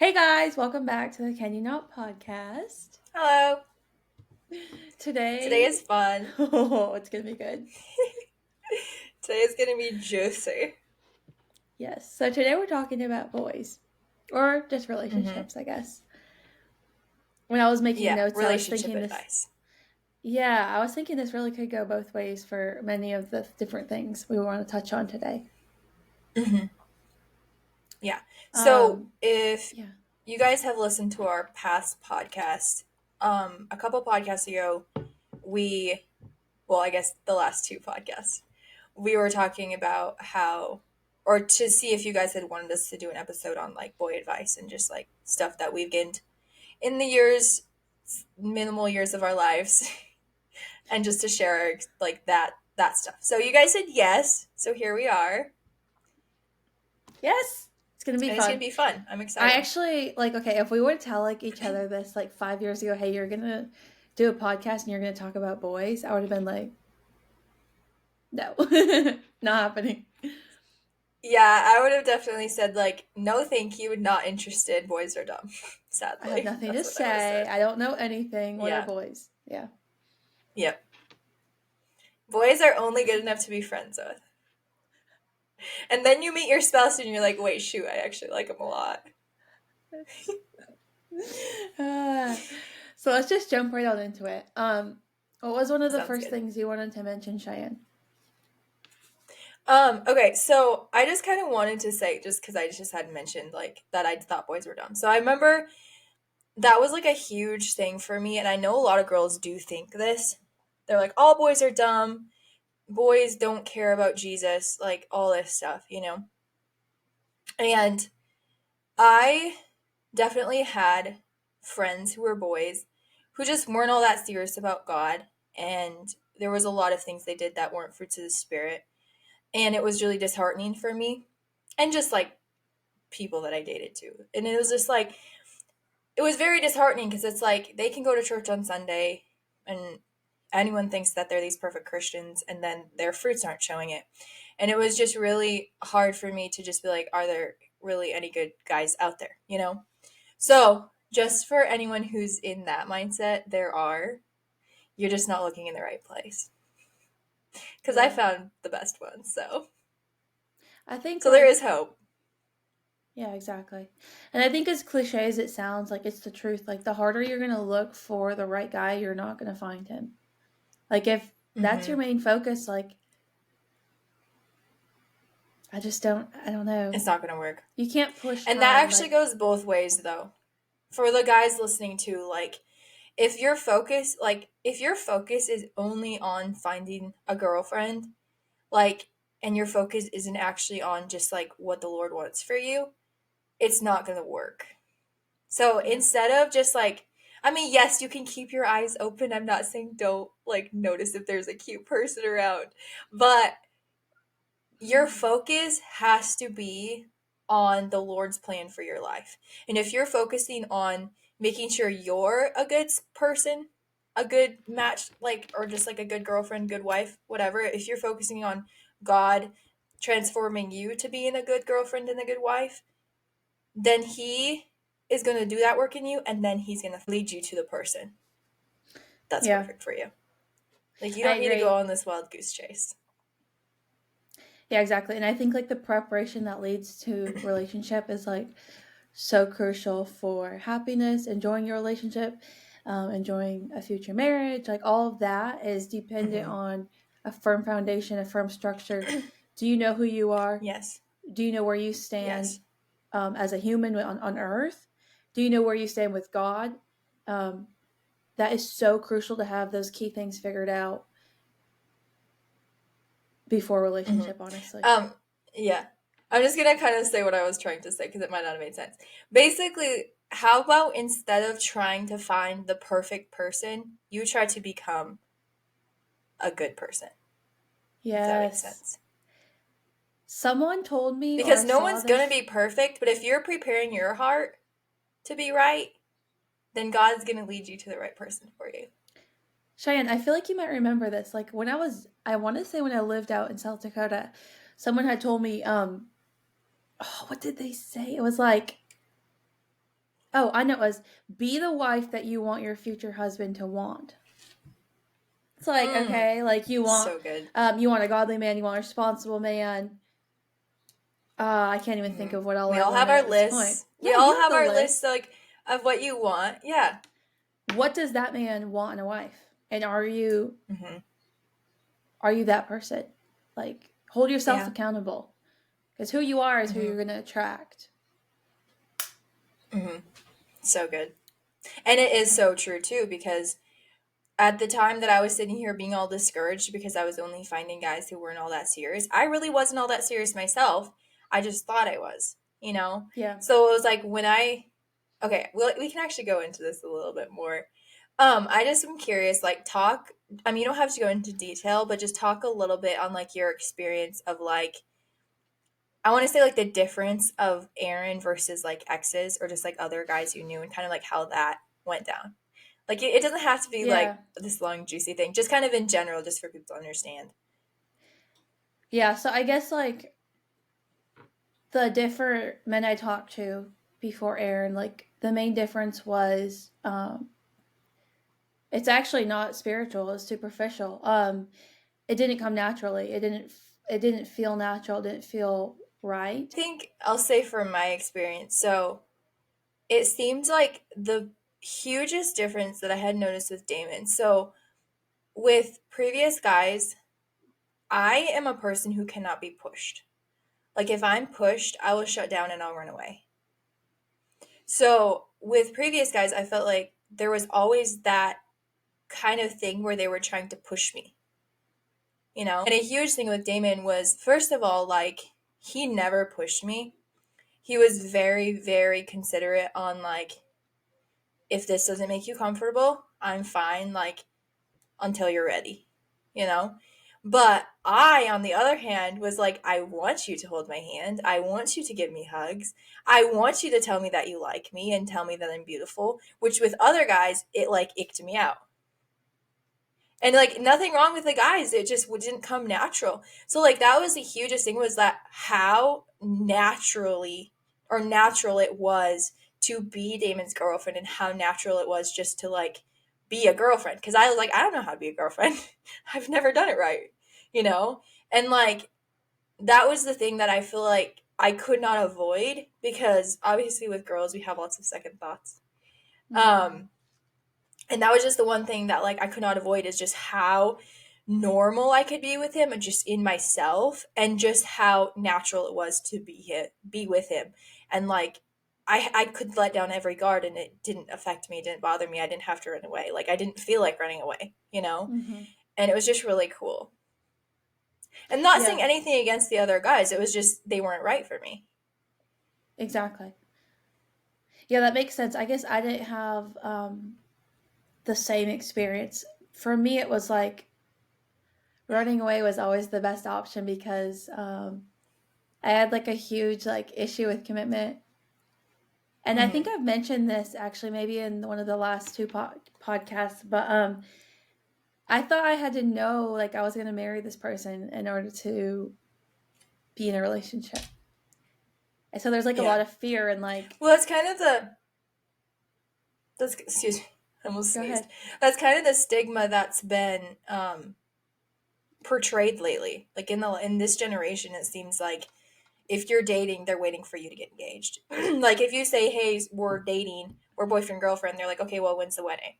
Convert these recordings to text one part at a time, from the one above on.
Hey guys, welcome back to the Can You Not podcast. Hello. Today is Today, fun. oh, it's gonna be good. Today is gonna be juicy. Yes, so today we're talking about boys or just Mm-hmm. relationships, I guess. When I was making Yeah, notes, I was relationship thinking this, advice. yeah, I was thinking this really could go both ways for many of the different things we want to touch on today. Mm-hmm. Yeah. So Um, if yeah. you guys have listened to our past podcast, a couple podcasts ago, we, well, I guess the last two podcasts, we were talking about how, or to see if you guys had wanted us to do an episode on like boy advice and just like stuff that we've gained in the years, minimal years of our lives. And just to share like that stuff. So you guys said yes, so here we are, Yes, it's gonna be and it's gonna fun. be fun. I'm I excited. actually like okay, if we would tell like each other this like 5 years ago, hey, you're gonna do a podcast and you're gonna talk about boys, I would have been like, no, not happening. Yeah, I would have definitely said like no, thank you, not interested. Boys are dumb. I have Sadly, nothing to that's what I would have say. said. I don't know anything. What are Yeah, boys? Yeah. yep. Boys are only good enough to be friends with, and then you meet your spouse and you're like, wait, shoot, I actually like him a lot. Ah, so let's just jump right on into it. What was one of the Sounds first good. things you wanted to mention, Cheyenne? Okay, so I just kind of wanted to say, just because I just had mentioned like that I thought boys were dumb. So I remember that was like a huge thing for me, and I know a lot of girls do think this. They're like, all boys are dumb, boys don't care about Jesus, like all this stuff, you know. And I definitely had friends who were boys who just weren't all that serious about God, and there was a lot of things they did that weren't fruits of the spirit, and it was really disheartening for me, and just like people that I dated too. And it was just like it was very disheartening because it's like they can go to church on Sunday and anyone thinks that they're these perfect Christians and then their fruits aren't showing it. And it was just really hard for me to just be like, are there really any good guys out there, you know? So, just for anyone who's in that mindset, there are. You're just not looking in the right place. Because I Yeah. found the best ones, so. I think So there is like hope. yeah, exactly. And I think as cliche as it sounds, like it's the truth. Like the harder you're gonna look for the right guy, you're not gonna find him. Like if that's your Hmm. main focus, like I don't know. It's not going to work. You can't push And that time actually like goes both ways, though. For the guys listening to, like, if your focus is only on finding a girlfriend, like, and your focus isn't actually on just like what the Lord wants for you, it's not going to work. So yeah. instead of just like, I mean, yes, you can keep your eyes open. I'm not saying don't like notice if there's a cute person around, but your focus has to be on the Lord's plan for your life. And if you're focusing on making sure you're a good person, a good match, like, or just like a good girlfriend, good wife, whatever, if you're focusing on God transforming you to being a good girlfriend and a good wife, then He is going to do that work in you, and then He's going to lead you to the person that's Yeah. perfect for you. Like, you I don't need to go agree. on this wild goose chase. Yeah, exactly. And I think like the preparation that leads to relationship is like so crucial for happiness, enjoying your relationship, enjoying a future marriage. Like all of that is dependent Hmm. on a firm foundation, a firm structure. Do you know who you are? Yes. Do you know where you stand Yes. as a human on earth? Do you know where you stand with God? Um, that is so crucial to have those key things figured out before Hmm. relationship, honestly. Um, yeah. I'm just gonna kind of say what I was trying to say because it might not have made sense. Basically, how about instead of trying to find the perfect person, you try to become a good person, if that makes Yes. sense. Someone told me, or I Because no saw one's gonna this. be perfect, but if you're preparing your heart to be right, then God's gonna lead you to the right person for you. Cheyenne, I feel like you might remember this. Like I want to say when I lived out in South Dakota, someone had told me, oh, what did they say? It was like, Oh, I know it was be the wife that you want your future husband to want. It's like, Mm, okay, like so good. you want a godly man, you want a responsible man. I can't even think Hmm. of what all We I all have wanted our at this point. lists. We Yeah, all you have have the our lists, list. like, of what you want. Yeah. What does that man want in a wife? And Hmm. are you that person? Like, hold yourself Yeah. accountable because who you are is who Hmm. you're going to attract. Hmm. So good. And it is so true too, because at the time that I was sitting here being all discouraged because I was only finding guys who weren't all that serious, I really wasn't all that serious myself. I just thought I was, you know? Yeah. So it was like when okay, well, we can actually go into this a little bit more. I just am curious, like, talk, I mean, you don't have to go into detail, but just talk a little bit on, like, your experience of, like, I want to say, like, the difference of Aaron versus, like, exes or just, like, other guys you knew and kind of, like, how that went down. Like it doesn't have to be like Yeah. this long juicy thing. Just kind of in general, just for people to understand. Yeah. So I guess like the different men I talked to before Aaron, like the main difference was it's actually not spiritual, it's superficial. It didn't come naturally. It didn't feel natural, it didn't feel I right. think I'll say from my experience. So it seemed like the hugest difference that I had noticed with Damon. So with previous guys, I am a person who cannot be pushed. Like if I'm pushed, I will shut down and I'll run away. So with previous guys, I felt like there was always that kind of thing where they were trying to push me, you know? And a huge thing with Damon was, first of all, like, he never pushed me. He was very, very considerate on, like, if this doesn't make you comfortable, I'm fine, like, until you're ready, you know? But I, on the other hand, was like, I want you to hold my hand. I want you to give me hugs. I want you to tell me that you like me and tell me that I'm beautiful, which with other guys, it like icked me out. And like nothing wrong with the guys, it just didn't come natural. So like that was the hugest thing, was that how naturally or natural it was to be Damon's girlfriend, and how natural it was just to like be a girlfriend, because I was like, I don't know how to be a girlfriend. I've never done it right, you know. And like that was the thing that I feel like I could not avoid, because obviously with girls we have lots of second thoughts. Mm-hmm. um and that was just the one thing that like I could not avoid, is just how normal I could be with him and just in myself, and just how natural it was to be with him. And like I could let down every guard and it didn't affect me, it didn't bother me, I didn't have to run away. Like I didn't feel like running away, you know? Mm-hmm. And it was just really cool. And not saying Yeah, anything against the other guys, it was just they weren't right for me. exactly. Yeah, that makes sense. I guess I didn't have the same experience. For me, it was like running away was always the best option because I had like a huge like issue with commitment. And I think Hmm. I've mentioned this actually maybe in one of the last two podcasts, but I thought I had to know like I was going to marry this person in order to be in a relationship. And so there's like a Yeah. lot of fear and like, Well, that's kind of that's excuse me, I almost go sneezed. ahead. That's kind of the stigma that's been portrayed lately. Like in this generation, it seems like if you're dating, they're waiting for you to get engaged. Like if you say, "Hey, we're dating, we're boyfriend girlfriend," they're like, "Okay, well, when's the wedding?"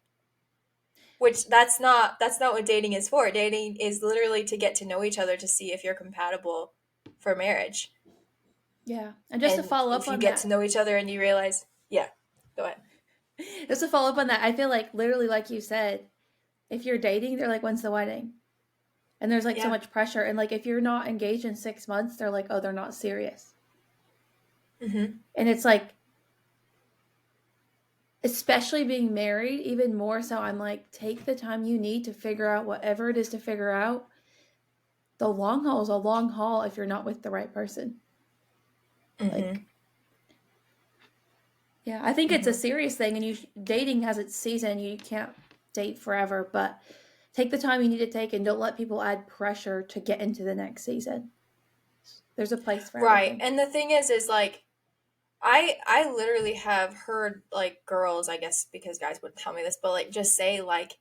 Which that's not what dating is for. Dating is literally to get to know each other, to see if you're compatible for marriage. Yeah. And just to And follow up if you on get to that, know each other and you realize, yeah, go ahead. just to follow up on that, I feel like literally, like you said, if you're dating, they're like, when's the wedding? And there's like so Yeah. much pressure. And like, if you're not engaged in 6 months, they're like, oh, they're not serious. Hmm. And it's like, especially being married, even more so, I'm like, take the time you need to figure out whatever it is to figure out. The long haul is a long haul if you're not with the right person. Like, Hmm. yeah, I think it's a Hmm. serious thing, and dating has its season. You can't date forever, but take the time you need to take, and don't let people add pressure to get into the next season. There's a place for Right. everything. And the thing is like I literally have heard like girls, I guess because guys wouldn't tell me this, but like just say like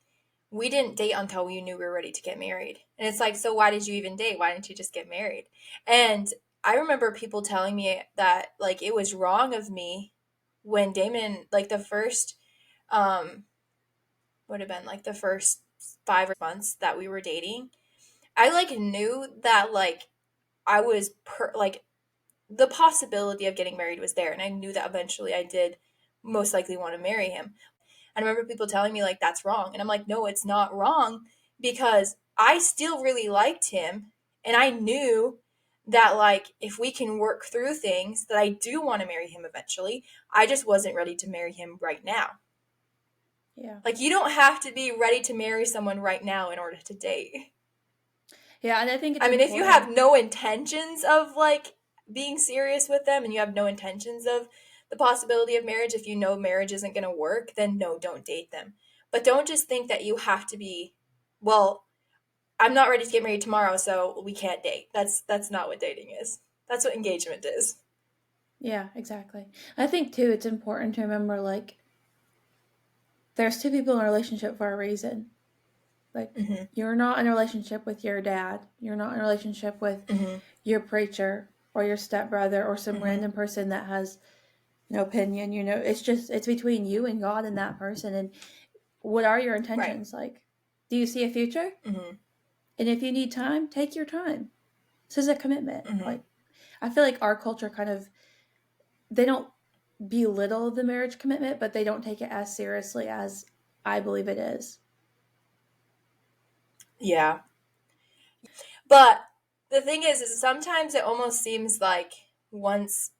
we didn't date until we knew we were ready to get married. And it's like, so why did you even date? Why didn't you just get married? And I remember people telling me that like it was wrong of me when Damon like the first um would have been like the first 5 or 6 months that we were dating. I like knew that like I was like the possibility of getting married was there, and I knew that eventually I did most likely want to marry him. I remember people telling me like that's wrong, and I'm like, no, it's not wrong because I still really liked him, and I knew that like if we can work through things that I do want to marry him eventually. I just wasn't ready to marry him right now. Yeah. Like you don't have to be ready to marry someone right now in order to date. Yeah, and I think it's I mean, if you have important. no intentions of like being serious with them and you have no intentions of the possibility of marriage, if you know marriage isn't going to work, then no, don't date them. But don't just think that you have to be, well, I'm not ready to get married tomorrow, so we can't date. That's not what dating is. That's what engagement is. Yeah, exactly. I think too it's important to remember like there's two people in a relationship for a reason. Like Mhm. you're not in a relationship with your dad. You're not in a relationship with Mhm. your preacher or your stepbrother or some Mhm. random person that has no opinion. It's just it's between you and God and that person. And what are your Right. intentions? Like, do you see a future? Mhm. And if you need time, take your time. This is a commitment. Mhm. Like I feel like our culture kind of they don't belittle the marriage commitment, but they don't take it as seriously as I believe it is. Yeah. But the thing is sometimes it almost seems like once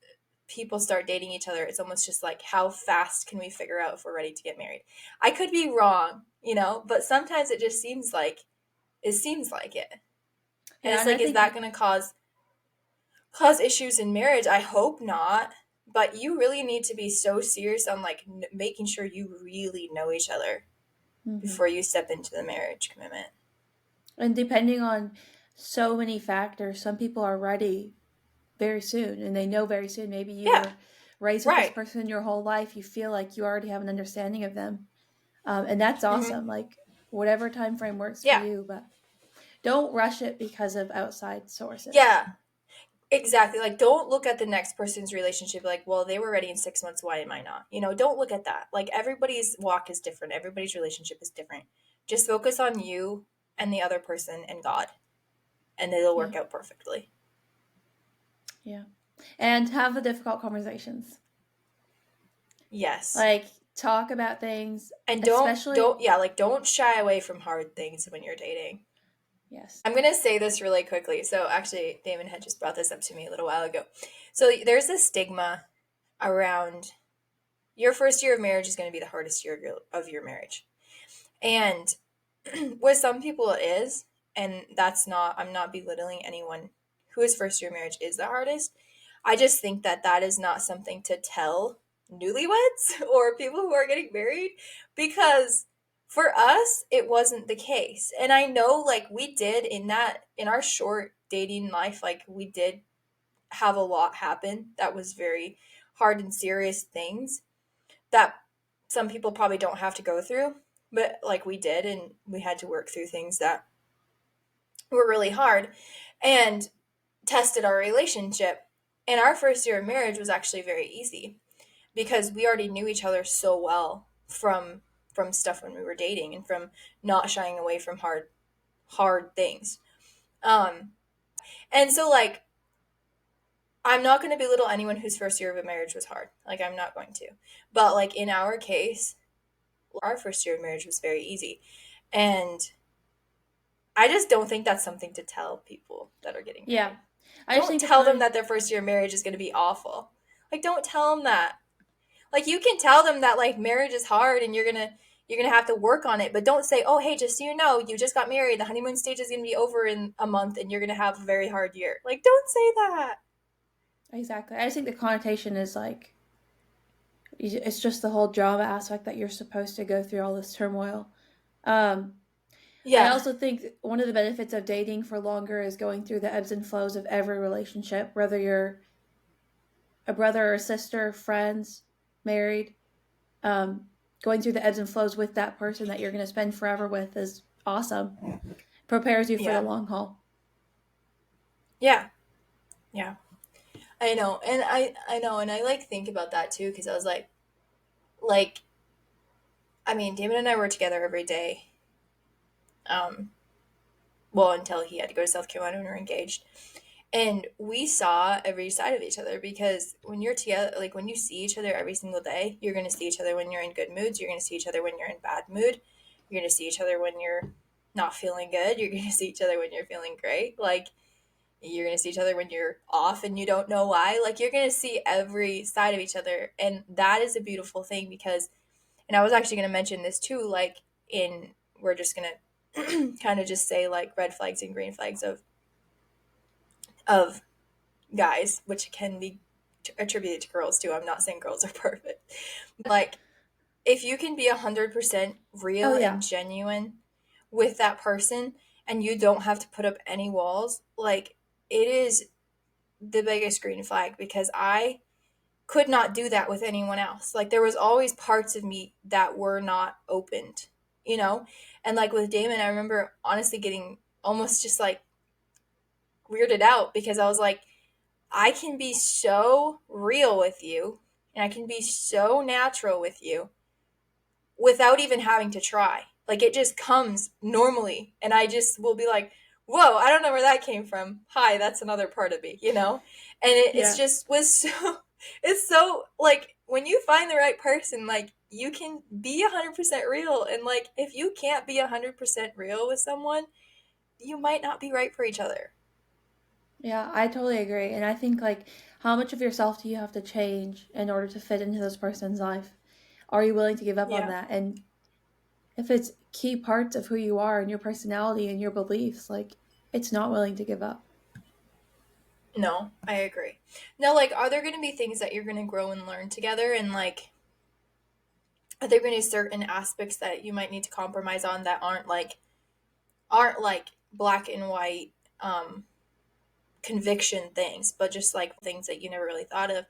people start dating each other, it's almost just like how fast can we figure out if we're ready to get married? I could be wrong, but sometimes it just seems like it. And Yeah, it's and I like, is think that going to cause issues in marriage? I hope not. But you really need to be so serious on like making sure you really know each other mhm. before you step into the marriage commitment. And depending on so many factors, some people are ready very soon and they know very soon. Maybe you Yeah, were raised with this right. person your whole life. You feel like you already have an understanding of them. And that's awesome. Hmm. Like whatever time frame works for Yeah, you, but don't rush it because of outside sources. yeah. Exactly. Like, don't look at the next person's relationship like, well, they were ready in 6 months. Why am I not? Don't look at that. Like, everybody's walk is different. Everybody's relationship is different. Just focus on you and the other person and God, and it'll Yeah. work out perfectly. Yeah. And have the difficult conversations. Yes. Like talk about things, And especially yeah, like, don't shy away from hard things when you're dating. yes. I'm going to say this really quickly. So, actually, Damon had just brought this up to me a little while ago. So, there's a stigma around your first year of marriage is going to be the hardest year of your marriage. And with some people it is, and I'm not belittling anyone whose first year marriage is the hardest. I just think that that is not something to tell newlyweds or people who are getting married because for us it wasn't the case. And I know like we did in our short dating life, like we did have a lot happen that was very hard and serious things that some people probably don't have to go through, but like we did, and we had to work through things that were really hard and tested our relationship. And our first year of marriage was actually very easy because we already knew each other so well from stuff when we were dating and from not shying away from hard things. Um and so like I'm not going to belittle anyone whose first year of a marriage was hard. Like I'm not going to. But like in our case, our first year of marriage was very easy. And I just don't think that's something to tell people that are getting Yeah. married. I just Don't think the tell them con that their first year of marriage is going to be awful. Like don't tell them that. Like you can tell them that like marriage is hard and you're going to have to work on it, but don't say, "Oh, hey, just so you know, you just got married. The honeymoon stage is going to be over in a month and you're going to have a very hard year." Like don't say that. exactly. I just think the connotation is like it's just the whole drama aspect that you're supposed to go through all this turmoil. Um, I Yeah. also think one of the benefits of dating for longer is going through the ebbs and flows of every relationship, whether you're a brother or a sister, friends, married, um, going through the ebbs and flows with that person that you're going to spend forever with is awesome. Prepares you for the Yeah. long haul. Yeah. Yeah. I know. And I know, and I like think about that too, because I was like, I mean, Damon and I were together every day. Um, well, until he had to go to South Carolina when we were engaged. And we saw every side of each other, because when you're together, like when you see each other every single day, you're going to see each other when you're in good moods. You're going to see each other when you're in bad mood. You're going to see each other when you're not feeling good. You're going to see each other when you're feeling great. Like, you're going to see each other when you're off and you don't know why. Like, you're going to see every side of each other. And that is a beautiful thing, because, and I was actually going to mention this too, like, we're just going to kind of just say like red flags and green flags of guys, which can be attributed to girls too. I'm not saying girls are perfect. Like, if you can be 100% real Oh, yeah. and genuine with that person, and you don't have to put up any walls, like, it is the biggest green flag, because I could not do that with anyone else. Like, there was always parts of me that were not opened, you know? And like with Damon, I remember honestly getting almost just like weirded out, because I was like, I can be so real with you and I can be so natural with you without even having to try. Like, it just comes normally, and I just will be like, whoa, I don't know where that came from. Hi, that's another part of me, you know? And it's Yeah. just was so, it's so, like, when you find the right person, like, you can be 100% real. And, like, if you can't be 100% real with someone, you might not be right for each other. Yeah, I totally agree. And I think, like, how much of yourself do you have to change in order to fit into this person's life? Are you willing to give up on Yeah. that? And if it's key parts of who you are and your personality and your beliefs, like, it's not willing to give up. No, I agree. Now, like, are there going to be things that you're going to grow and learn together? And, like, are there going to be certain aspects that you might need to compromise on that aren't like black and white conviction things, but just like things that you never really thought of?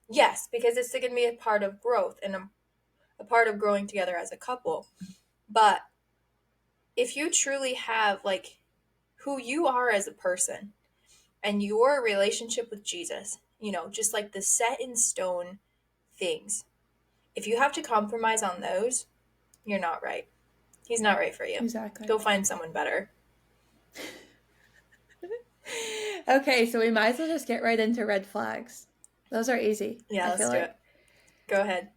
Yes, because it's going to be a part of growth and a part of growing together as a couple. But if you truly have like who you are as a person and your relationship with Jesus, just like the set in stone things, if you have to compromise on those, you're not right. He's not right for you. Exactly. Go find someone better. Okay, so we might as well just get right into red flags. Those are easy, Yeah, I let's feel do it. like. Go ahead.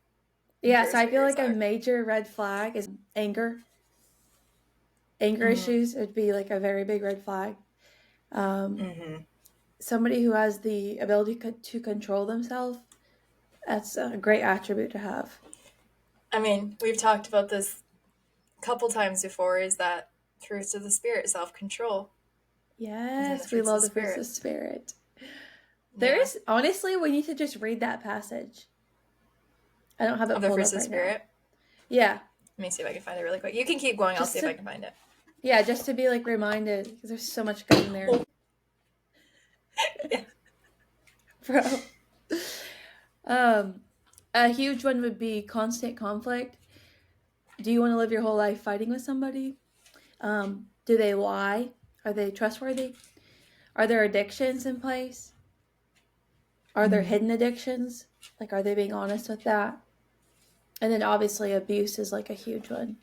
I'm Yeah, so curious I what feel yours like a are. major red flag is anger. Anger Mm-hmm. issues would be like a very big red flag. Um, Mm-hmm. Somebody who has the ability to control themselves, that's a great attribute to have. I mean, we've talked about this a couple times before, is that fruits of the spirit, self-control is in the Yes, we fruits of love the the fruits of spirit. the spirit. There Yeah. is, honestly, we need to just read that passage. I don't have Of it the pulled fruits up of the right now. spirit. Yeah, Let me see if I can find it really quick. You can keep going. I'll see just if I to, can find it. yeah, just to be like reminded, because there's so much good in there. Oh, yeah. Bro. Um, a huge one would be constant conflict. Do you want to live your whole life fighting with somebody? Do they lie? Are they trustworthy? Are there addictions in place? Are there Mm-hmm. hidden addictions? Like, are they being honest with that? And then obviously, abuse is like a huge one.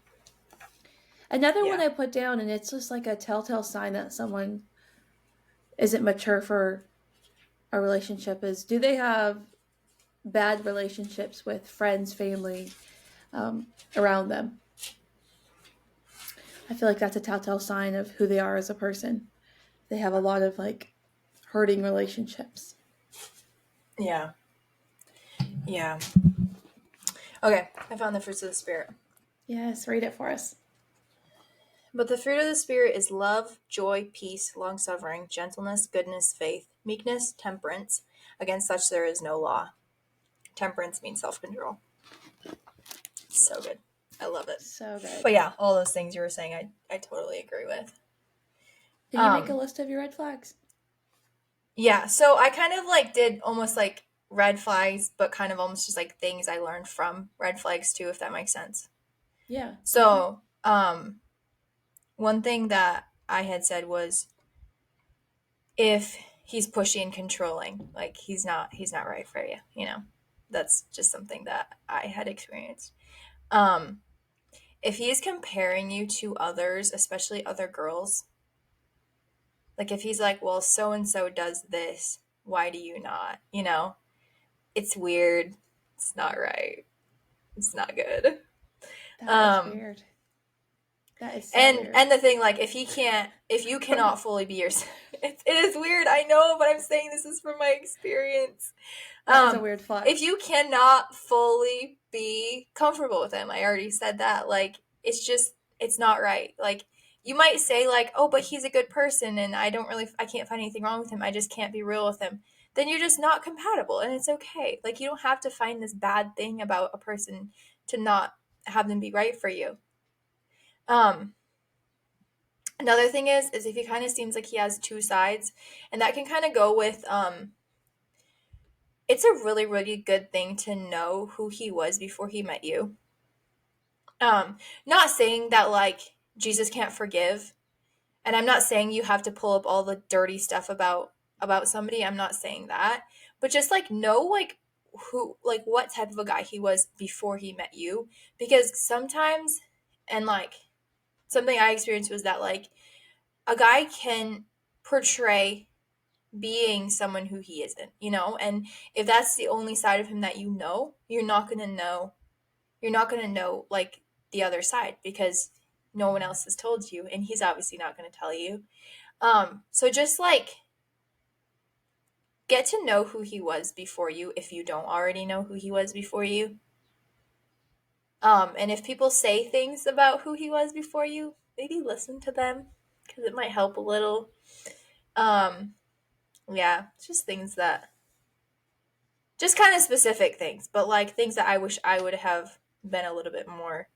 Another one Yeah. I put down, and it's just like a telltale sign that someone isn't mature for a relationship, is do they have bad relationships with friends, family around them? I feel like that's a telltale sign of who they are as a person. They have a lot of like hurting relationships. Yeah. Yeah. Okay, I found the fruits of the spirit. Yes, read it for us. But the fruit of the Spirit is love, joy, peace, long suffering, gentleness, goodness, faith, meekness, temperance. Against such there is no law. Temperance means self control. So good. I love it. So good. But yeah, all those things you were saying, I totally agree with. Did you make a Um, list of your red flags? yeah, so I kind of like did almost like red flags, but kind of almost just like things I learned from red flags too, if that makes sense. Yeah. So, one thing that I had said was, if he's pushy and controlling, like he's not right for you, you know. That's just something that I had experienced. Um, if he's comparing you to others, especially other girls, like if he's like, well, so and so does this, why do you not? You know, it's weird. It's not right. It's not good. That is Um, weird. That is so weird. and the thing, like, if you cannot fully be yourself, it is weird. I know, but I'm saying this is from my experience. That is a weird flex. If you cannot fully be comfortable with him, I already said that. Like, it's not right. Like, you might say like, oh, but he's a good person, and I can't find anything wrong with him. I just can't be real with him. Then you're just not compatible, and it's okay. Like, you don't have to find this bad thing about a person to not have them be right for you. Another thing is if he kind of seems like he has two sides, and that can kind of go with it's a really, really good thing to know who he was before he met you. Not saying that like Jesus can't forgive, and I'm not saying you have to pull up all the dirty stuff about somebody. I'm not saying that, but just like know like who, like what type of a guy he was before he met you, because sometimes, and like something I experienced was that like a guy can portray being someone who he isn't, you know? And if that's the only side of him that you know, you're not going to know like the other side, because no one else has told you, and he's obviously not going to tell you. So just like get to know who he was before you, if you don't already know who he was before you. And if people say things about who he was before you, maybe listen to them, because it might help a little. Yeah, it's just things that, just kind of specific things, but like things that I wish I would have been a little bit more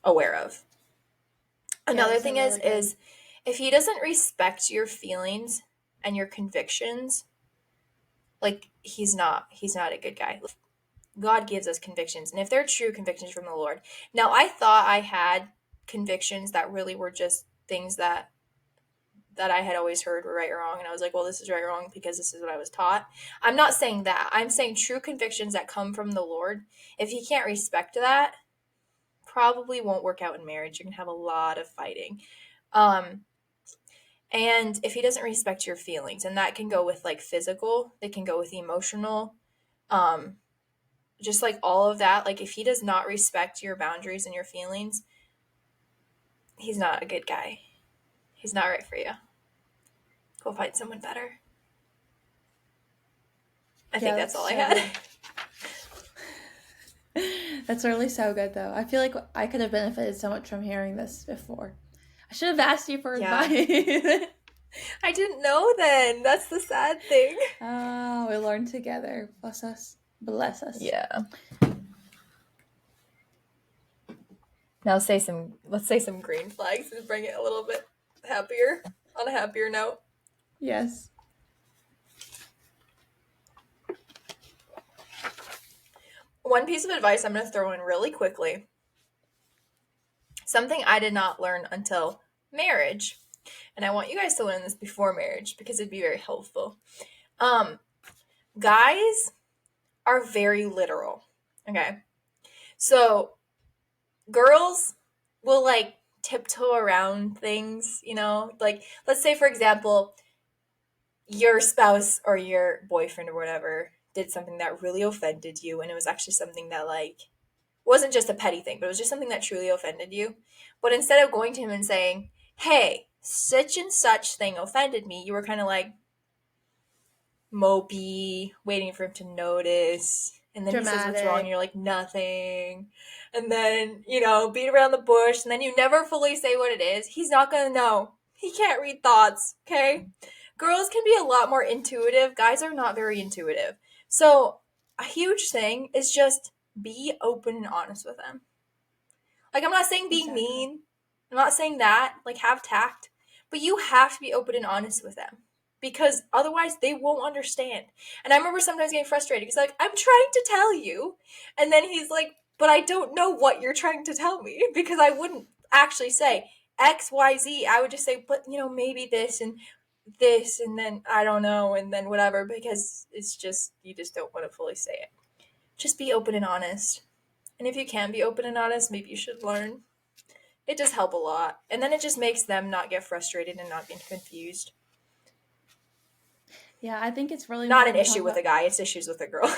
aware of. Another thing really is if he doesn't respect your feelings and your convictions, like he's not a good guy. God gives us convictions, and if they're true convictions from the Lord. Now, I thought I had convictions that really were just things that I had always heard were right or wrong, and I was like, well, this is right or wrong because this is what I was taught. I'm not saying that. I'm saying true convictions that come from the Lord. If he can't respect that, probably won't work out in marriage. You're going to have a lot of fighting. And if he doesn't respect your feelings, and that can go with like physical, it can go with emotional, just like all of that. Like if he does not respect your boundaries and your feelings, he's not a good guy. He's not right for you. Go find someone better. I think that's all I had. That's really so good, though. I feel like I could have benefited so much from hearing this before. I should have asked you for advice. I didn't know then. That's the sad thing. Oh, we learned together. Bless us. Bless us. Yeah. Now let's say some green flags and bring it a little bit happier, on a happier note. Yes. One piece of advice I'm going to throw in really quickly. Something I did not learn until marriage. And I want you guys to learn this before marriage because it'd be very helpful. Guys are very literal. Okay. So girls will like tiptoe around things, you know? Like let's say for example, your spouse or your boyfriend or whatever did something that really offended you, and it was actually something that like wasn't just a petty thing, but it was just something that truly offended you. But instead of going to him and saying, hey, such and such thing offended me, you were kind of like mopey, waiting for him to notice. And then Dramatic. He says what's wrong, and you're like, nothing. And then, you know, beat around the bush, and then you never fully say what it is. He's not going to know. He can't read thoughts, okay? Girls can be a lot more intuitive. Guys are not very intuitive. So a huge thing is just be open and honest with them. Like, I'm not saying being mean. I'm not saying that. Like, have tact. But you have to be open and honest with them. because otherwise they won't understand. And I remember sometimes getting frustrated because like, I'm trying to tell you. And then he's like, but I don't know what you're trying to tell me, because I wouldn't actually say X, Y, Z. I would just say, but maybe this, and then I don't know, and then whatever, because it's just, you just don't want to fully say it. Just be open and honest. And if you can be open and honest, maybe you should learn. It does help a lot. And then it just makes them not get frustrated and not get confused. Yeah, I think it's really Not an important to issue with a guy, it's issues with a girl.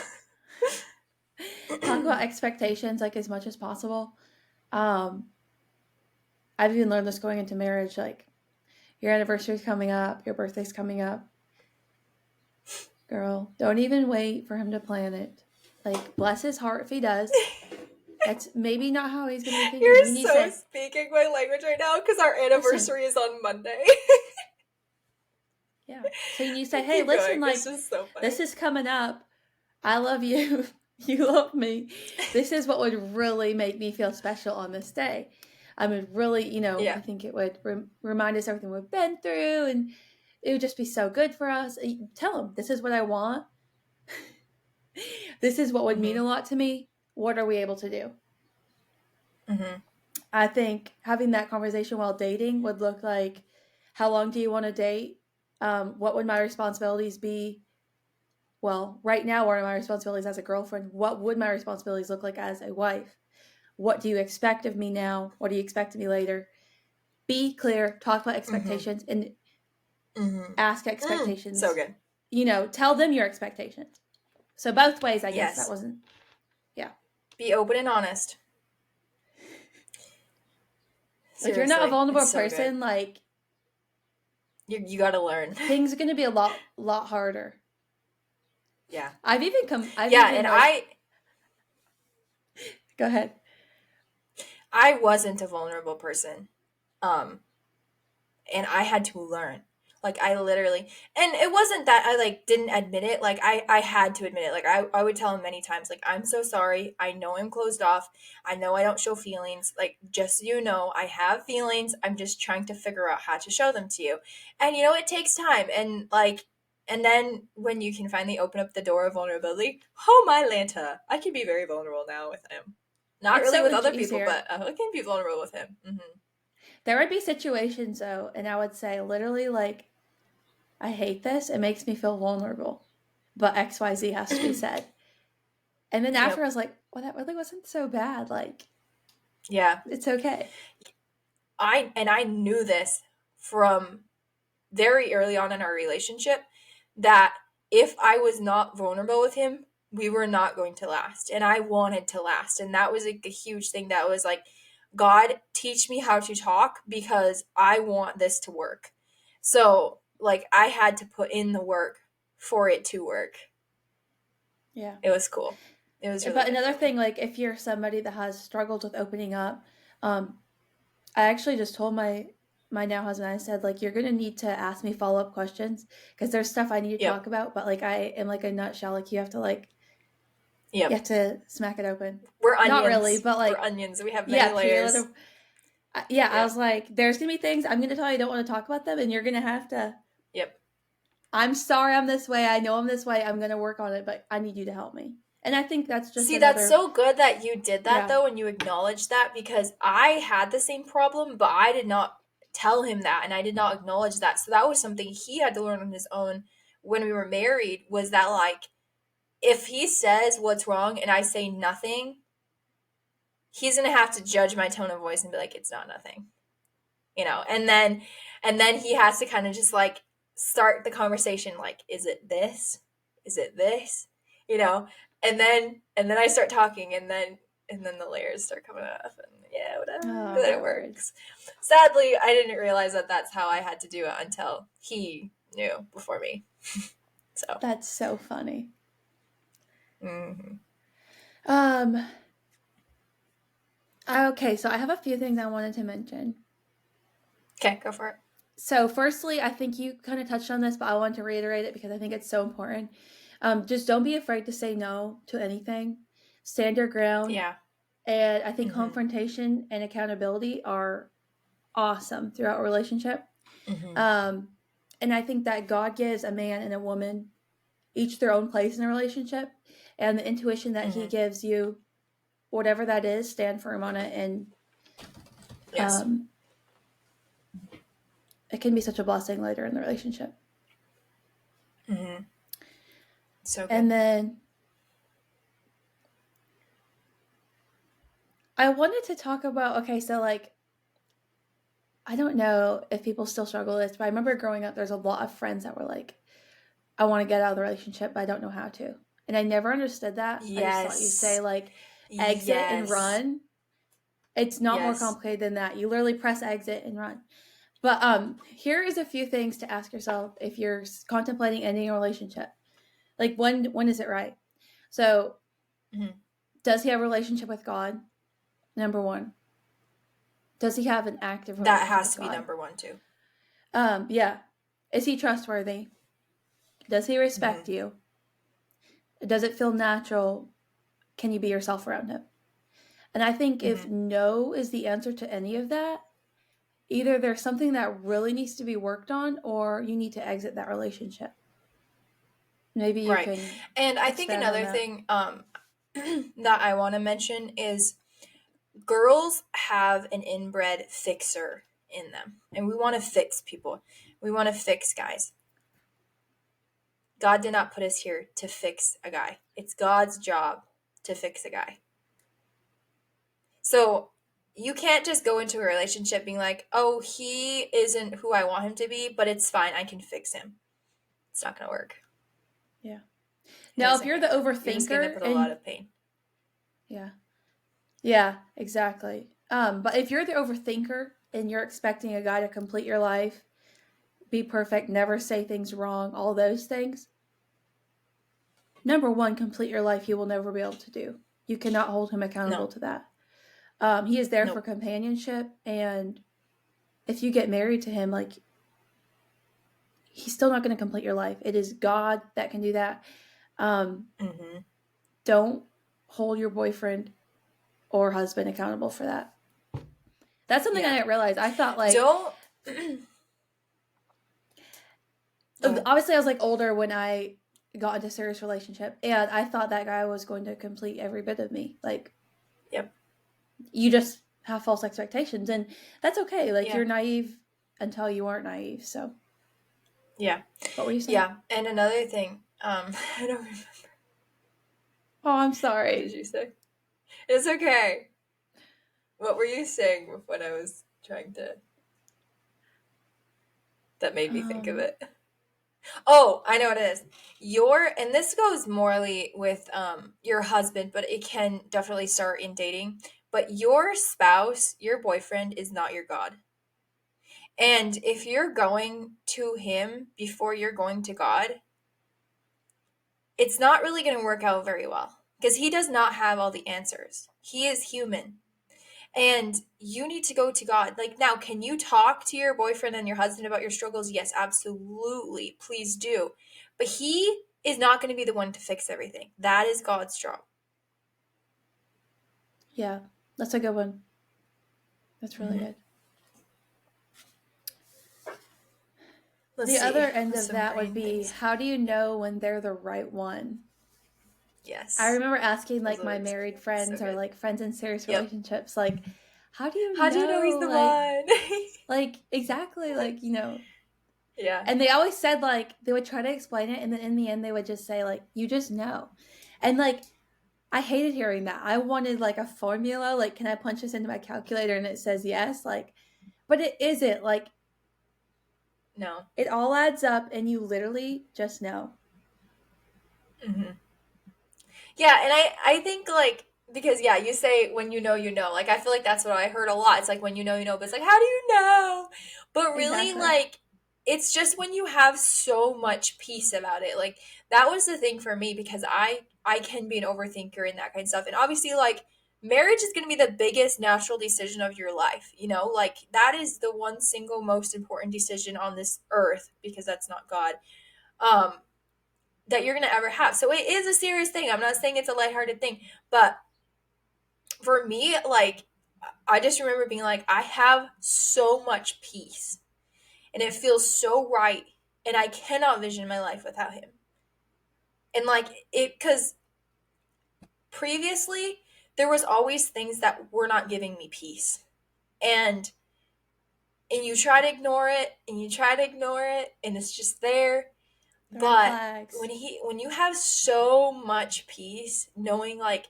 talk about expectations like as much as possible. Um, I've even learned this going into marriage. Like, your anniversary's coming up, your birthday's coming up. Girl, don't even wait for him to plan it. Like, bless his heart if he does. That's maybe not how he's going to be thinking. You're You need so to say, speaking my language right now because our anniversary is on Monday. yeah. So you need to say, hey, Keep listen, going. like, It's just so funny. this is coming up. I love you. You love me. This is what would really make me feel special on this day. I would really, Yeah. I think it would remind us everything we've been through, and it would just be so good for us. Tell them, this is what I want. This is what would mean a lot to me. What are we able to do? Mm-hmm. I think having that conversation while dating would look like, how long do you want to date? What would my responsibilities be? Well, right now, what are my responsibilities as a girlfriend? What would my responsibilities look like as a wife? What do you expect of me now? What do you expect of me later? Be clear, talk about expectations, and ask expectations. So good. Tell them your expectations. So both ways, I guess. Yes. That wasn't, yeah. Be open and honest. If you're not a vulnerable so person, good. like, you got to learn. things are going to be a lot harder. Yeah. I've even Go ahead. I wasn't a vulnerable person. And I had to learn. Like, I literally, and it wasn't that I like didn't admit it. Like, I had to admit it. Like, I would tell him many times, like, I'm so sorry. I know I'm closed off. I know I don't show feelings. Like, just so you know, I have feelings. I'm just trying to figure out how to show them to you. And it takes time. And then when you can finally open up the door of vulnerability, oh my Lanta, I can be very vulnerable now with him. Not It's really so with much other people, easier. but I can be vulnerable with him. Mm-hmm. There would be situations, though, and I would say literally, like, I hate this. It makes me feel vulnerable, but XYZ has to be said. And then after, I was like, well, that really wasn't so bad. Like, yeah, it's okay. I knew this from very early on in our relationship, that if I was not vulnerable with him, we were not going to last. And I wanted to last. And that was like a huge thing, that was like, God, teach me how to talk because I want this to work. So, like, I had to put in the work for it to work. Yeah. It was cool. It was really But good another for me. thing, like, if you're somebody that has struggled with opening up, I actually just told my now husband, I said, like, you're gonna need to ask me follow-up questions because there's stuff I need to talk about, but like, I am like a nutshell. Like, you have to you have to smack it open. We're onions. Not really, but like, we're onions. We have many layers. I was like, there's gonna be things I'm gonna tell you I don't want to talk about them, and you're gonna have to. Yep. I'm sorry I'm this way. I know I'm this way. I'm gonna work on it, but I need you to help me. And I think that's just that's so good that you did that, though, and you acknowledged that, because I had the same problem, but I did not tell him that, and I did not acknowledge that. So that was something he had to learn on his own when we were married, was that, like, if he says what's wrong and I say nothing, he's going to have to judge my tone of voice and be like, it's not nothing. And then he has to kind of just, like, start the conversation, like, is it this? Is it this? And then I start talking, and then the layers start coming off, and whatever. Oh, Then it works. Sadly, I didn't realize that that's how I had to do it until he knew before me. So that's so funny. Mm-hmm. Okay, so I have a few things I wanted to mention. Okay, go for it. So, firstly, I think you kind of touched on this, but I want to reiterate it because I think it's so important. Just don't be afraid to say no to anything. Stand your ground. Yeah. And I think confrontation and accountability are awesome throughout a relationship. And I think that God gives a man and a woman each their own place in a relationship, and the intuition that He Mm-hmm. gives you, whatever that is, stand firm on it, and Yes. um, it can be such a blessing later in the relationship. Mm-hmm. So good. And then I wanted to talk about, okay, so like, I don't know if people still struggle with this, but I remember growing up, there's a lot of friends that were like, I want to get out of the relationship, but I don't know how to. And I never understood that. I just thought you'd say, Yes. like, exit and Yes. run. It's not more Yes. complicated than that. You literally press exit and run. But here is a few things to ask yourself if you're contemplating ending a relationship. Like, when is it right? So, Mm-hmm. does he have a relationship with God? Number one. Does he have an active That relationship has with to be God? number one too. Yeah. Is he trustworthy? Does he Mm-hmm. respect you? Does it feel natural? Can you be yourself around him? And I think if Mm-hmm. no is the answer to any of that, either there's something that really needs to be worked on or you need to exit that relationship. Maybe you Right. can And I think expand on another that. thing that I want to mention is girls have an inbred fixer in them. And we want to fix people. We want to fix guys. God did not put us here to fix a guy. It's God's job to fix a guy. So you can't just go into a relationship being like, oh, he isn't who I want him to be, but it's fine. I can fix him. It's not going to work. Yeah. It Now, if isn't you're going the to work. You're just going to overthinker put a lot and of pain. yeah, yeah, exactly. But if you're the overthinker and you're expecting a guy to complete your life, be perfect, never say things wrong, all those things, number one, complete your life, he will never be able to do. You cannot hold him accountable No. to that. He is there for Nope. companionship, and if you get married to him, like, he's still not going to complete your life. It is God that can do that. Um, Mm-hmm. don't hold your boyfriend or husband accountable for that. That's something I Yeah. didn't realize. I thought like Don't. Go ahead. obviously I was like older when I got into a serious relationship, and I thought that guy was going to complete every bit of me. Like, Yep. you just have false expectations, and that's okay. Like, Yeah. you're naive until you aren't naive. So, Yeah. what were you saying? Yeah. And another thing, I don't remember. Oh, I'm What did sorry. you say? It's okay. What were you saying when I was trying to, that made me think of Um, it? Oh, I know what it is. And this goes morely with your husband, but it can definitely start in dating. But your spouse, your boyfriend is not your God. And if you're going to him before you're going to God, it's not really going to work out very well because he does not have all the answers. He is human. And you need to go to God. Like, now, can you talk to your boyfriend and your husband about your struggles? Yes, absolutely. Please do. But he is not going to be the one to fix everything. That is God's job. yeah, that's a good one. That's really Mm-hmm. good. Let's The see. other end What's of some that would brain be, things? how do you know when they're the right one? I Yes. remember asking Those like my are married so friends or good. like friends in serious Yep. relationships, like, how do you How do you know he's know? the one? Like exactly, like, Yeah. and they always said like they would try to explain it, and then in the end they would just say like, you just know. And like, I hated hearing that. I wanted like a formula, like, can I punch this into my calculator and it says yes? Like, but it isn't. Like, No. it all adds up and you literally just know. Mm-hmm. Yeah, and I think like because yeah, you say when you know. Like I feel like that's what I heard a lot. It's like when you know, but it's like how do you know? But really Exactly. like it's just when you have so much peace about it. Like that was the thing for me because I can be an overthinker and that kind of stuff. And obviously like marriage is going to be the biggest natural decision of your life, you know? Like that is the one single most important decision on this earth because that's not God. Um that you're going to ever have. So it is a serious thing. I'm not saying it's a lighthearted thing, but for me, like, I just remember being like, I have so much peace and it feels so right and I cannot vision my life without him. And like it, because previously there was always things that were not giving me peace. And you try to ignore it and you try to ignore it and it's just there. The red But flags. when you have so much peace, knowing like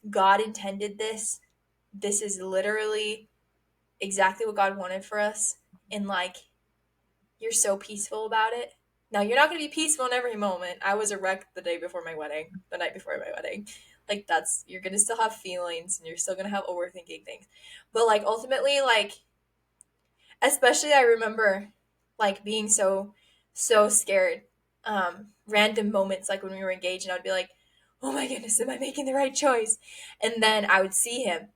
God intended this is literally exactly what God wanted for us, and like you're so peaceful about it. Now you're not gonna be peaceful in every moment. I was a wreck the day before my wedding, the night before my wedding. Like that's you're gonna still have feelings and you're still gonna have overthinking things. But like ultimately, like especially I remember like being so scared. Random moments like when we were engaged and I would be like, oh my goodness, am I making the right choice? And then I would see him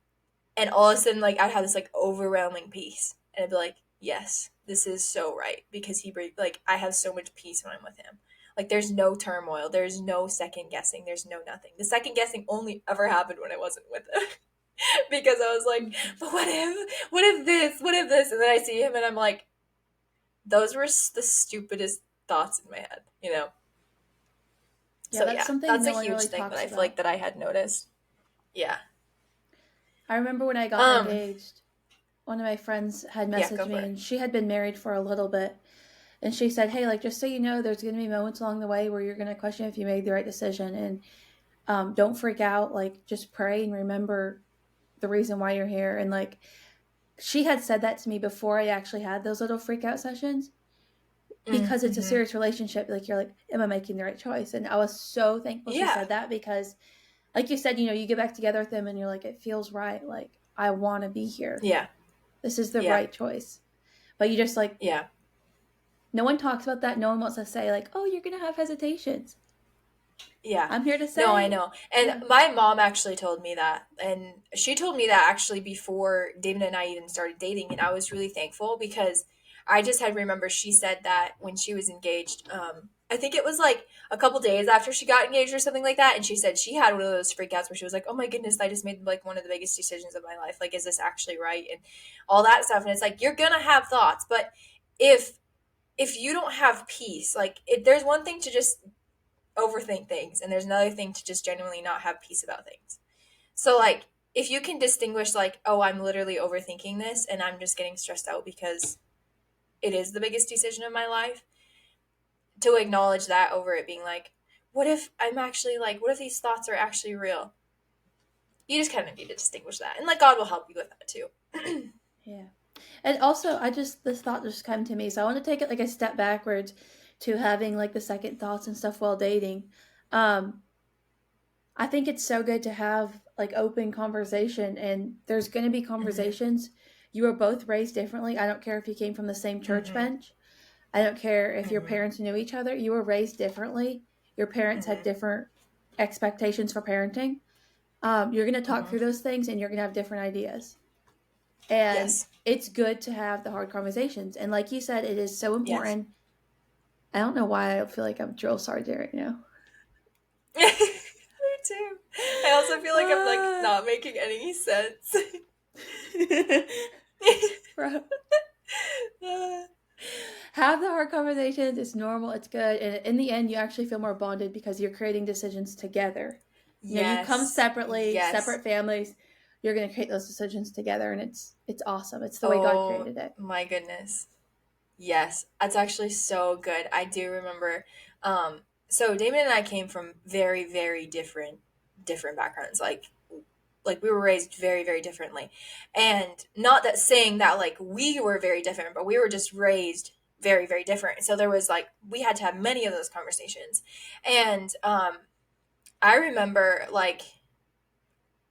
and all of a sudden like I'd have this like overwhelming peace. And I'd be like, yes, this is so right. Because like I have so much peace when I'm with him. Like there's no turmoil, there's no second guessing, there's no nothing. The second guessing only ever happened when I wasn't with him. Because I was like, but what if this? And then I see him and I'm like, those were the stupidest thoughts in my head, you know? Yeah, So that's yeah, something that's a no one huge really thing that talks I feel like about. that I had noticed. Yeah. I remember when I got Um, engaged, one of my friends had yeah, messaged go me for it. and she had been married for a little bit. And she said, hey, like, just so you know, there's going to be moments along the way where you're going to question if you made the right decision. And don't freak out. Like, just pray and remember the reason why you're here. And like, she had said that to me before I actually had those little freak out sessions because it's a Mm-hmm. serious relationship. Like, you're like, am I making the right choice? And I was so thankful she Yeah. said that because, like you said, you get back together with them and you're like, it feels right. Like, I want to be here. Yeah. This is the Yeah. right choice. But you just like, Yeah. no one talks about that. No one wants to say, like, oh, you're going to have hesitations. Yeah. I'm here to No, I say, know. And yeah. my mom actually told me that. And she told me that actually before David and I even started dating. And I was really thankful because I just had remember she said that when she was engaged. I think it was like a couple days after she got engaged or something like that. And she said she had one of those freakouts where she was like, oh my goodness, I just made like one of the biggest decisions of my life. Like, is this actually right? And all that stuff. And it's like, you're going to have thoughts. But if you don't have peace, like there's one thing to just overthink things and there's another thing to just genuinely not have peace about things. So like if you can distinguish like, oh, I'm literally overthinking this and I'm just getting stressed out because it is the biggest decision of my life, to acknowledge that over it being like, what if I'm actually like, what if these thoughts are actually real? You just kind of need to distinguish that, and like God will help you with that too. Yeah. And also, this thought just came to me. So I want to take it like a step backwards to having like the second thoughts and stuff while dating. Um, I think it's so good to have like open conversation, and there's going to be Mm-hmm. conversations. You were both raised differently. I don't care if you came from the same church Mm-hmm. bench. I don't care if your Mm-hmm. parents knew each other. You were raised differently. Your parents had Mm-hmm. different expectations for parenting. You're going to talk Mm-hmm. through those things, and you're going to have different ideas. And Yes. it's good to have the hard conversations. And like you said, it is so Yes. important. I don't know why I feel like I'm drill sergeant right now. Me too. I also feel like I'm like not making any sense. Bro. Have the hard conversations. It's normal. It's good. And in the end, you actually feel more bonded because you're creating decisions together. You come Yes. separately, Yes. separate families. You're going to create those decisions together, and it's awesome. It's the way God Oh created it. my goodness. Yes. That's actually so good. I do remember so Damon and I came from very, very different backgrounds. Like we were raised very, very differently. And not that saying that like we were very different, but we were just raised very, very different. So there was like we had to have many of those conversations. And I remember like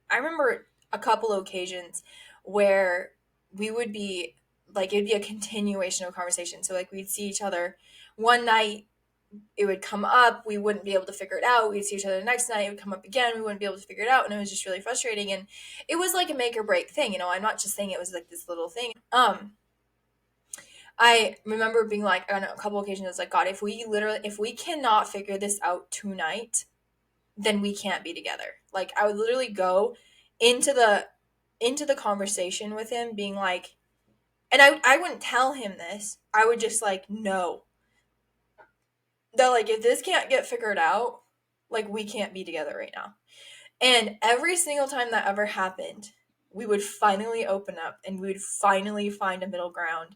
I remember a couple of occasions where we would be like it'd be a continuation of conversation. So like we'd see each other one night, it would come up, we wouldn't be able to figure it out. We'd see each other the next night, it would come up again, we wouldn't be able to figure it out, and it was just really frustrating. And it was like a make or break thing, you know. I'm not just saying it was like this little thing. I remember being like on a couple occasions, I was like, God, if we cannot figure this out tonight, then we can't be together. Like I would literally go into the conversation with him being like, and I wouldn't tell him this. I would just like no. that like if this can't get figured out, like we can't be together right now. And every single time that ever happened, we would finally open up and we would finally find a middle ground,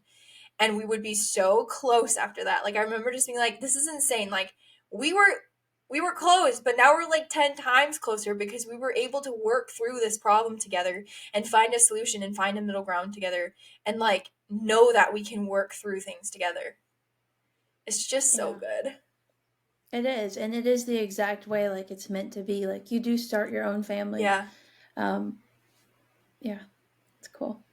and we would be so close after that. Like I remember just being like, this is insane. Like we were we were close, but now we're like 10 times closer because we were able to work through this problem together and find a solution and find a middle ground together and like know that we can work through things together. It's just so Yeah. good. It is, and it is the exact way like it's meant to be. Like you do start your own family. Yeah. Um, yeah, it's cool.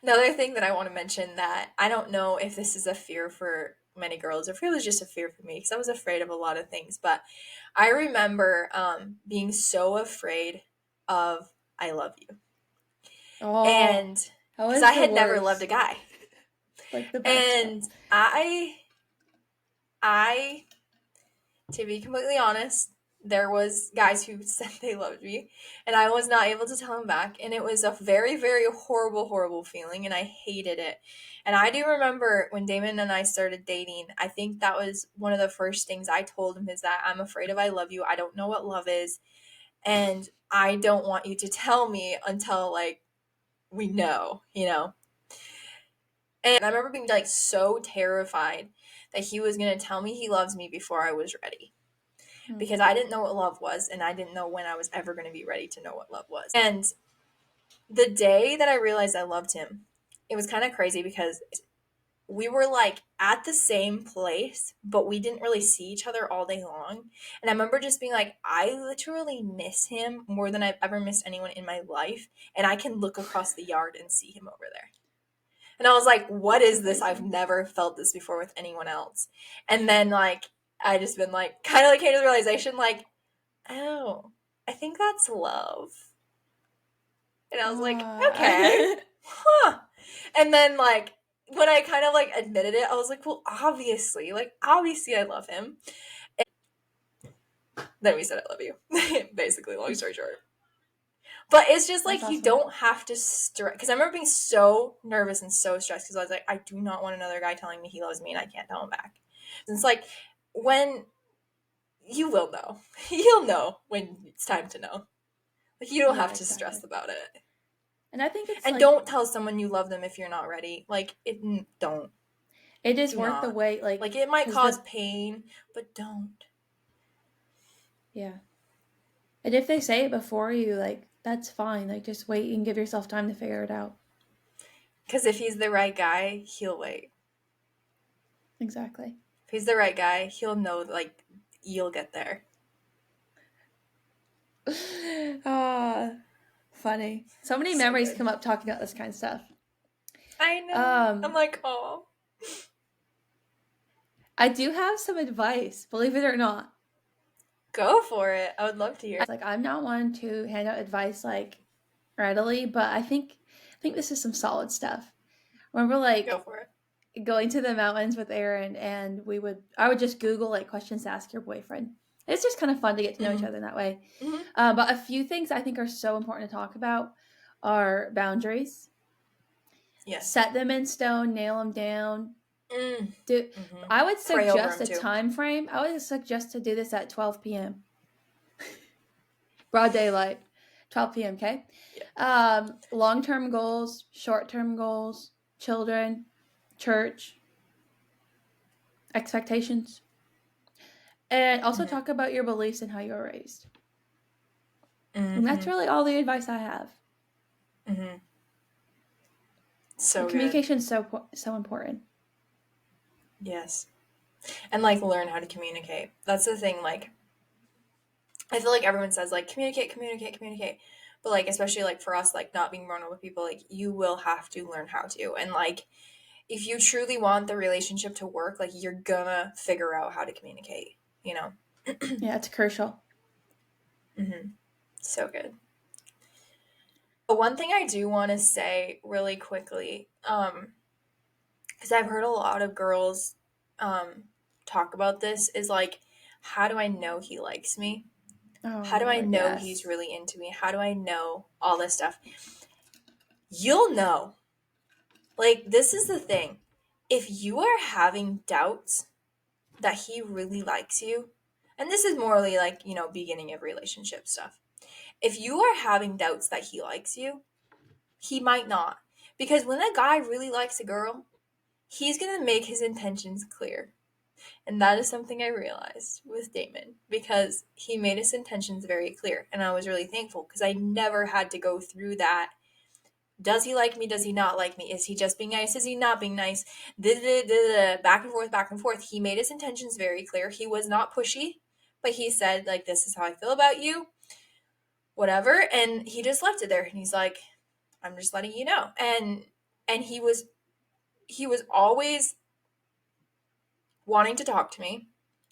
Another thing that I want to mention that I don't know if this is a fear for many girls or if it was just a fear for me because I was afraid of a lot of things, but I remember being so afraid of I love you. Oh, And that because was I the had never loved a worst. guy. Like the best part. And I to be completely honest, there was guys who said they loved me and I was not able to tell them back, and it was a very very horrible feeling and I hated it. And I do remember when Damon and I started dating, I think that was one of the first things I told him is that I'm afraid of I love you. I don't know what love is, and I don't want you to tell me until like we know, you know. And I remember being like so terrified that he was going to tell me he loves me before I was ready, because Hmm. I didn't know what love was and I didn't know when I was ever going to be ready to know what love was. And the day that I realized I loved him, it was kind of crazy because we were like at the same place, but we didn't really see each other all day long. And I remember just being like, I literally miss him more than I've ever missed anyone in my life. And I can look across the yard and see him over there. And I was like, what That's is this? I've amazing. never felt this before with anyone else. And then, like, I just been like, kind of like came to the realization, like, oh, I think that's love. And I was like, okay, Ah. huh. And then, like, when I kind of like admitted it, I was like, well, obviously I love him. And then we said, I love you. Basically, long story short. But it's just That's like you awesome. don't have to stress. Because I remember being so nervous and so stressed because I was like, I do not want another guy telling me he loves me and I can't tell him back. And it's like when you will know, you'll know when it's time to know. Like you don't Yeah, have to stress exactly. about it. And I think it's And like don't tell someone you love them if you're not ready. Like it, don't, it is do worth the not. wait. Like Like, it might cause cause the pain, but don't. yeah, and if they say it before you, like that's fine. Like just wait and give yourself time to figure it out. Because if he's the right guy, he'll wait. Exactly. If he's the right guy, he'll know. Like you'll get there. Ah, funny. So many So memories good. come up talking about this kind of stuff. I know. I'm Um, like, oh. I do have some advice, believe it or not. Go for it. I would love to hear. Like I'm not one to hand out advice like readily, but I think this is some solid stuff. I remember Go like for it. going to the mountains with Aaron, and I would just Google like questions to ask your boyfriend. It's just kind of fun to get to know each Mm-hmm. other in that way. Mm-hmm. But a few things I think are so important to talk about are boundaries. Yes. Set them in stone, nail them down. Mm. Do Mm-hmm. I would Pray over suggest him a too. time frame. I would suggest to do this at 12 p.m. broad daylight, 12 p.m. Okay. Yeah. Long term goals, short term goals, children, church, expectations, and also Mm-hmm. talk about your beliefs and how you were raised. And that's Mm-hmm. really all the advice I have. Mm-hmm. But So good. communication is so important. Yes. And like learn how to communicate. That's the thing. Like I feel like everyone says like communicate, communicate, communicate. But like especially like for us, like not being grown up with people, like you will have to learn how to. And like if you truly want the relationship to work, like you're gonna figure out how to communicate, you know? Yeah, it's crucial. Mm-hmm. So good. But one thing I do want to say really quickly, because I've heard a lot of girls um, talk about this, is like, how do I know he likes me? Oh How do I Lord, know he's yes. really into me? How do I know all this stuff? You'll know. Like, this is the thing. If you are having doubts, that he really likes you, and this is morally like, beginning of relationship stuff. If you are having doubts that he likes you, he might not. Because when a guy really likes a girl, he's going to make his intentions clear. And that is something I realized with Damon because he made his intentions very clear. And I was really thankful because I never had to go through that. Does he like me? Does he not like me? Is he just being nice? Is he not being nice? Back and forth, back and forth. He made his intentions very clear. He was not pushy, but he said, like, this is how I feel about you, whatever. And he just left it there. And he's like, I'm just letting you know. And he was always wanting to talk to me.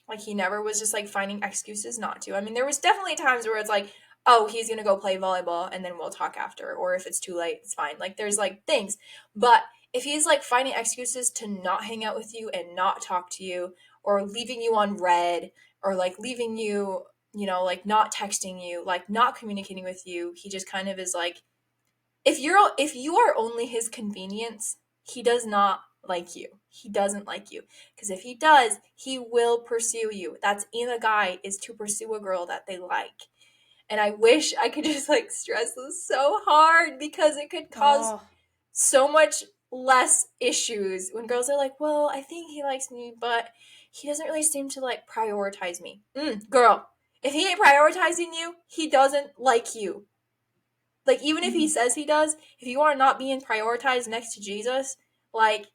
Like, he never was just like finding excuses not to. I mean, there was definitely times where it's like, oh, he's gonna go play volleyball and then we'll talk after, or if it's too late, it's fine. Like, there's like things. But if he's like finding excuses to not hang out with you and not talk to you, or leaving you on red, or like leaving you, like not texting you, like not communicating with you, he just kind of is like, if you are only his convenience, he does not like you. He doesn't like you. Because if he does, he will pursue you. That's in a guy, is to pursue a girl that they like. And I wish I could just like stress this so hard because it could cause Oh, so much less issues when girls are like, well, I think he likes me, but he doesn't really seem to like prioritize me. Girl, if he ain't prioritizing you, he doesn't like you. Like, even if he says he does, if you are not being prioritized next to Jesus, like,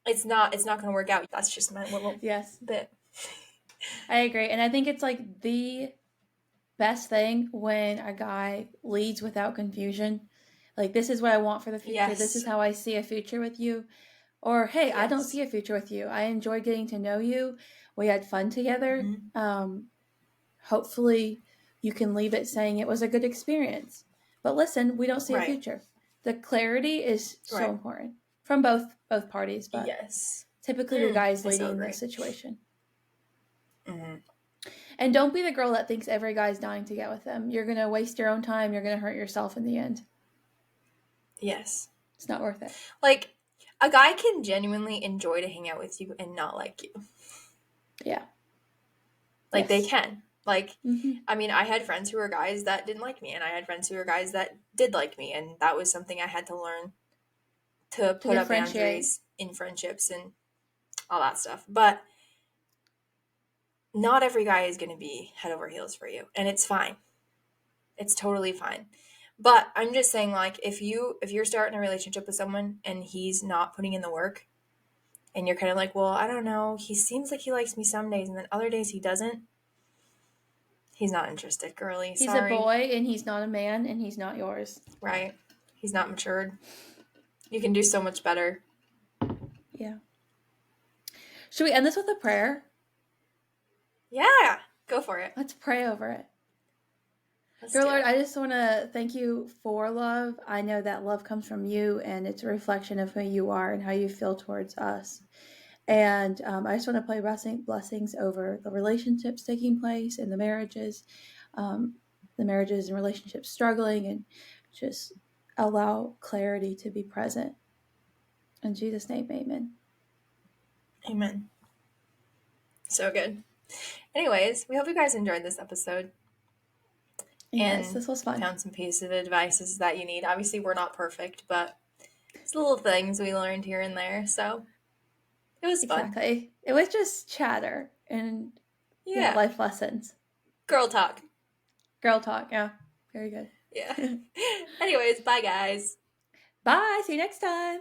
it's not going to work out. That's just my little yes, bit. I agree. And I think it's like the best thing when a guy leads without confusion. Like, this is what I want for the future. This is Yes. how I see a future with you. Or, hey, I don't Yes. see a future with you. I enjoy getting to know you. We had fun together. Hopefully, you can leave it saying it was a good experience. But listen, we don't see a Right. future. The clarity is so Right. important from both parties, but Yes. typically the guy's I so leading agree. the situation. Mm-hmm. And don't be the girl that thinks every guy's dying to get with them. You're going to waste your own time. You're going to hurt yourself in the end. Yes. It's not worth it. Like, a guy can genuinely enjoy to hang out with you and not like you. Yeah. Like, Yes. they can. Like, I mean, I had friends who were guys that didn't like me, and I had friends who were guys that did like me, and that was something I had to learn to put up differentiate. boundaries in friendships and all that stuff. But not every guy is going to be head over heels for you, and it's fine. It's totally fine. But I'm just saying, like, if you're starting a relationship with someone and he's not putting in the work, and you're kind of like, well, I don't know, he seems like he likes me some days, and then other days he doesn't. He's not interested, girly. He's Sorry. a boy, and he's not a man, and he's not yours. Right. He's not matured. You can do so much better. Yeah. Should we end this with a prayer? Yeah. Go for it. Let's pray over it. Let's Dear do Lord, it. I just want to thank you for love. I know that love comes from you, and it's a reflection of who you are and how you feel towards us. And I just want to play blessings over the relationships taking place and the marriages and relationships struggling, and just allow clarity to be present. In Jesus' name, amen. Amen. So good. Anyways, we hope you guys enjoyed this episode. Yes, And this was fun. found some pieces of advices that you need. Obviously, we're not perfect, but it's little things we learned here and there. So it was fun. Exactly. It was just chatter and Yeah. life lessons. Girl talk. Girl talk. Yeah. Very good. Yeah. Anyways, bye guys. Bye. See you next time.